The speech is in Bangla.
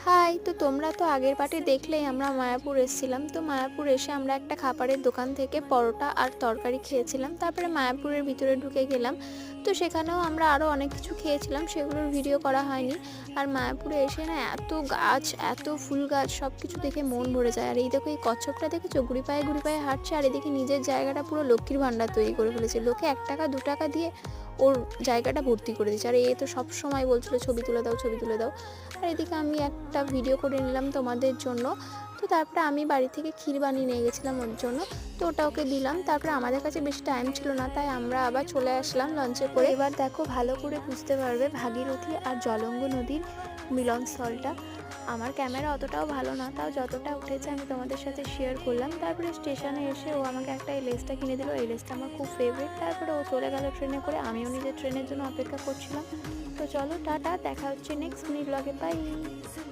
হাই! তো তোমরা তো আগের পার্টে দেখলেই আমরা মায়াপুর এসেছিলাম। তো মায়াপুর এসে আমরা একটা খাবারের দোকান থেকে পরোটা আর তরকারি খেয়েছিলাম। তারপরে মায়াপুরের ভিতরে ঢুকে গেলাম। তো সেখানেও আমরা আরও অনেক কিছু খেয়েছিলাম, সেগুলোর ভিডিও করা হয়নি। আর মায়াপুরে এসে না এত গাছ, এত ফুল গাছ, সব কিছু দেখে মন ভরে যায়। আর এই দেখো, এই কচ্ছপটা দেখেছো? ঘুড়ি পায়ে হাঁটছে, আর এদিকে নিজের জায়গাটা পুরো লক্ষ্মীর ভাণ্ডার তৈরি করে ফেলেছে। লোকে 1 টাকা 2 টাকা দিয়ে ওর জায়গাটা ভর্তি করে দিচ্ছে। আর এ তো সব সময় বলছিল ছবি তুলে দাও, ছবি তুলে দাও। আর এদিকে আমি একটা ভিডিও করে নিলাম তোমাদের জন্য। তো তারপরে আমি বাড়ি থেকে ক্ষীর বানিয়ে নিয়ে গেছিলাম ওর জন্য। তো ওটা ওকে দিলাম। তারপরে আমাদের কাছে বেশি টাইম ছিল না, তাই আমরা আবার চলে আসলাম লঞ্চে করে। এবার দেখো, ভালো করে বুঝতে পারবে ভাগীরথী আর জলঙ্গ নদীর মিলনস্থলটা। আমার ক্যামেরা অতটাও ভালো না, তাও যতটা উঠেছে আমি তোমাদের সাথে শেয়ার করলাম। তারপরে স্টেশনে এসে ও আমাকে একটা এই লেসটা কিনে দিল। এই লেসটা আমার খুব ফেভারিট। তারপরে ও চলে গেল ট্রেনে করে, আমিও নিজের ট্রেনের জন্য অপেক্ষা করছিলাম। তো চলো, টাটা, দেখা হচ্ছে নেক্সট মিনি ব্লগে। বাই।